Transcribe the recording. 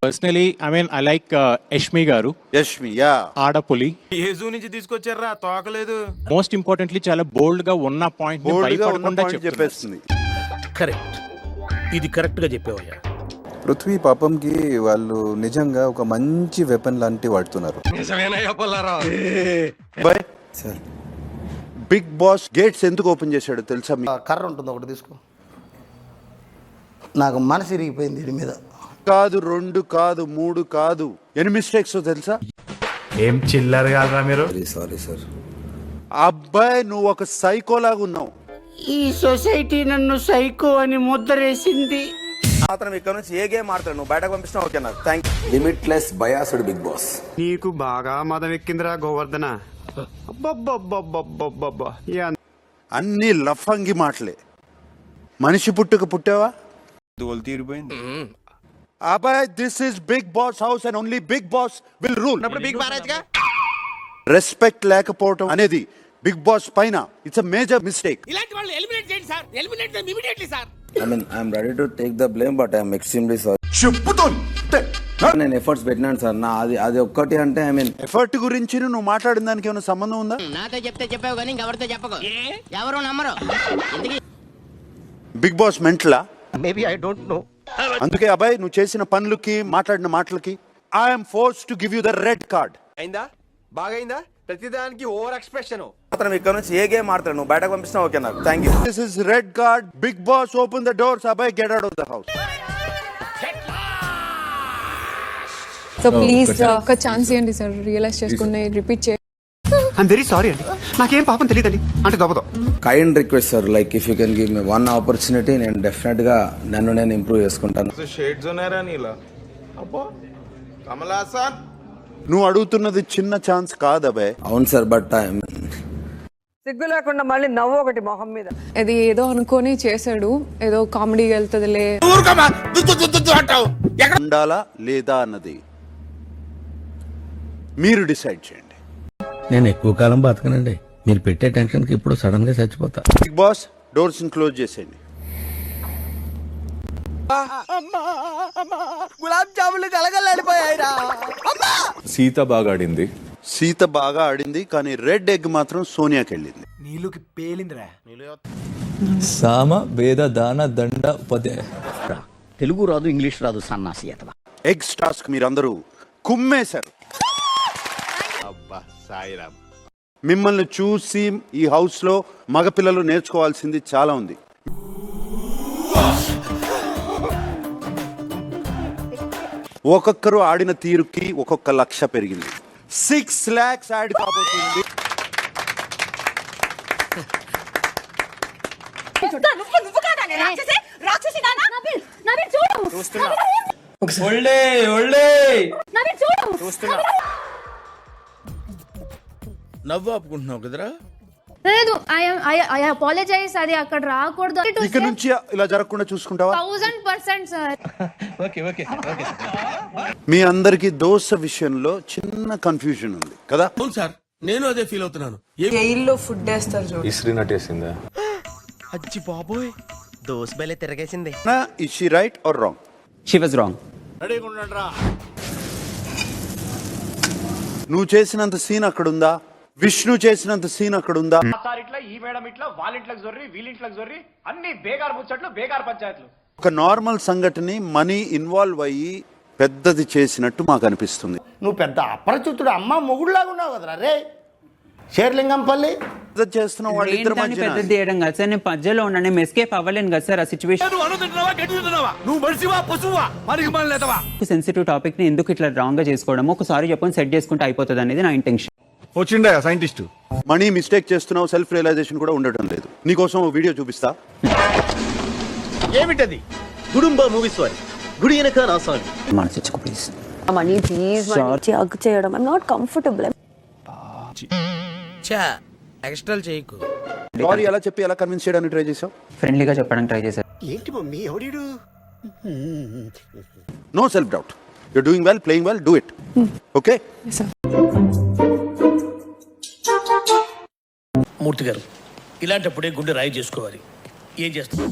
Personally I like Yashmi గారు. Yashmi yeah ఆడపులి. ఏ zoo నుంచి తీసుకొచ్చారా తోకలేదు. మోస్ట్ ఇంపార్టెంట్లీ చాలా బోల్డ్ గా ఉన్న పాయింట్ చెప్పేస్తుంది. కరెక్ట్, ఇది కరెక్ట్ గా చెప్పావయ్యా. పృథ్వీ పాపంకి వాళ్ళు నిజంగా ఒక మంచి వెపన్ లాంటి వాడుతున్నారు. సార్ బిగ్ బాస్ గేట్స్ ఎందుకు ఓపెన్ చేశాడు తెలుసా? కర్ర ఉంటుంది ఒకటి తీసుకో. నాకు మనసు ఇరిగిపోయింది దీని మీద. కాదు 2 కాదు 3 కాదు ఎన్ని మిస్టేక్స్ తెలుసా? ఏం చిల్లర్ కాదురా మీరు. Sorry sir. అబ్బాయి నువ్వు ఒక సైకోలాగా ఉన్నావు. ఈ సొసైటీ నన్ను సైకో అని ముద్రేసింది. మాత్రం ఇక్కడ నుంచి ఏ గేమ్ ఆడతాడు నువ్వు బయటకు పంపిస్తున్నా ఓకే నాకు thank you. Limitless biased Bigg Boss. నీకు బాగా మదం ఎక్కిందిరా గోవర్ధన. అన్ని లఫంగి మాటలే. మనిషి పుట్టావా? దోలు తీరిపోయింది. అబ్బాయి this is Bigg Boss house and only Bigg Boss will rule. Big Maharaj గా రెస్పెక్ట్ లేకపోవడం అనేది బిగ్ బాస్ పైన ఇట్స్ అ మేజర్ మిస్టేక్. ఇలాంటి వాళ్ళు ఎలిమినేట్ చేయండి sir. Eliminate them immediately sir. I'm ready to take the blame but I'm extremely sorry. నేను efforts పెట్టినాను sir. అది ఒక్కటి అంటే ఎఫర్ట్ గురించి నువ్వు మాట్లాడిన దానికి ఏమైనా సంబంధం ఉందా? నాతో చెప్తే చెప్పావు కానీ ఇంకెవరితో చెప్పకు. ఎవరు నమ్మరు. బిగ్ బాస్ మెంటలా? Maybe I don't know. అందుకే అబ్బాయి నువ్వు చేసిన పనులకి మాట్లాడిన మాటలకి I'm force to give you the red card. అయిందా? బాగైందా? ప్రతిదానికి ఓవర్ ఎక్స్ప్రెషన్. మాత్రం ఇక్కడ నుంచి ఏ గేమ్ ఆడతాడు నువ్వు బయటకు పంపిస్తున్నా ఓకే నాకు thank you. This is red card. Big boss open the doors. అబ్బాయి get out of the house. So please ఒక ఛాన్స్ ఇవ్వండి సార్. రియలైజ్ చేసుకుని రిపీట్ చేయండి. ఐఎమ్ వెరీ సారీ అండి. నాకేం పాపం తెలియదండి అంటే దొబ్బతో. Kind request sir, like if you can give me one opportunity, నేను డెఫినెట్ గా నేను ఇంప్రూవ్ చేసుకుంటాను. షేడ్స్ ఉన్నారా నీలా? అబ్బో కమల్ హాసన్. నువ్వు అడుగుతున్నది చిన్న ఛాన్స్ కాదు అబ్బాయి. అవును సార్, బట్ సిగ్గు లేకుండా మళ్ళీ నవ్వు ఒకటి మొహం మీద. అది ఏదో అనుకొని చేశాడు, ఏదో కామెడీకి వెళ్తుందిలే. ఉండాలా లేదా అన్నది మీరు డిసైడ్ చేయండి. నేను ఎక్కువ కాలం బతకనండి. మీరు పెట్టే టెన్షన్కి ఇప్పుడు సడన్ గా చచ్చిపోతా. బిగ్ బాస్ డోర్స్ క్లోజ్ చేసేయండి. గులాబ్ జాములు కలగలడిపోయాయిరా. సీత బాగా ఆడింది కానీ రెడ్ ఎగ్ మాత్రం సోనియాకి వెళ్ళింది. నీళ్ళకి పేలిందిరా. సామ వేద దాన దండ ఉపాధ్యాయ. తెలుగు రాదు, ఇంగ్లీష్ రాదు, సన్నాసి అతవా. ఎగ్స్ టాస్క్ మీరందరూ కుమ్మేశారు. మిమ్మల్ని చూసి ఈ హౌస్ లో మగపిల్లలు నేర్చుకోవాల్సింది చాలా ఉంది. ఒక్కొక్కరు ఆడిన తీరుకి ఒక్కొక్క లక్ష పెరిగింది. 6 lakhs యాడ్ కాబోతుంది. నవ్వు ఆపుకుంటున్నావు కదరా? లేదు, ఐ అపాలజైజ్. అది అక్కడ రాకూడదు. ఇక్కడ నుంచి ఇలా జరగకుండా చూసుకుంటావా? 1000% సార్. మీ అందరికి దోశ విషయంలో చిన్న కన్ఫ్యూజన్ ఉంది కదా? అవును సార్, నేను అదే ఫీల్ అవుతున్నాను. జైల్లో ఫుడ్ వేస్తారు చూడు. ఇస్త్రీనట్టేసిందా? అచ్చి బాబోయ్ దోస్ బెలే తిరగేసింది. Is she right or wrong? She was wrong. నువ్వు చేసినంత సీన్ అక్కడ ఉందా? విష్ణు చేసినంత సీన్ అక్కడ ఉందా? ఈ మేడం ఇట్లా వాళ్ళింట్లోకి జొర్రి వీళ్ళింట్లోకి జొర్రి అన్ని బేగార్ ముచ్చట్లు బేగార్ పంచాయతీలు. ఒక నార్మల్ సంఘటన మనీ ఇన్వాల్వ్ అయ్యి పెద్దది చేసినట్టు మాకు అనిపిస్తుంది. నువ్వు పెద్ద అపరిచితుడు అమ్మ మొగుడులాగా ఉన్నావు కదరా రే. షేర్లింగంపల్లి చేస్తున్నావు వాళ్ళిద్దరి మధ్య. నేను మధ్యలో ఉన్నాను, ఎస్కేప్ అవ్వలేను కదా సార్ ఆ సిచ్యువేషన్. సెన్సిటివ్ టాపిక్ ని ఎందుకు ఇట్లా రాంగ్ గా చేసుకోవడం? ఒకసారి చెప్పని సెట్ చేసుకుంటే అయిపోతుంది అనేది నా ఇంటెన్షన్. వచ్చిండే సైంటిస్ట్. మనీ మిస్టేక్ చేస్తున్నావు, సెల్ఫ్ రియలైజేషన్ కూడా ఉండటం లేదు. నీకోసం వీడియో చూపిస్తా. ఏమిటది? గుడుంబ మూవీస్ వారి గుడి వెనక నా సాంగ్. మనసిచ్చుకో ప్లీజ్. Money please. హగ్ చేయడం ఐ యామ్ నాట్ కంఫర్టబుల్. చా ఎక్స్ట్రా చేయకు. సారీ ఎలా చెప్పి ఎలా కన్విన్స్ చేయడానికి ట్రై చేసావు? ఫ్రెండ్లీగా చెప్పడానికి ట్రై చేశారు. ఏంటి మమ్మీ ఎవడీడు? No self doubt. You are doing well, playing well, do it. Okay Murthy గారు, ఇలాంటప్పుడే గుండె రాయి చేసుకోవాలి. ఏం చేస్తారు?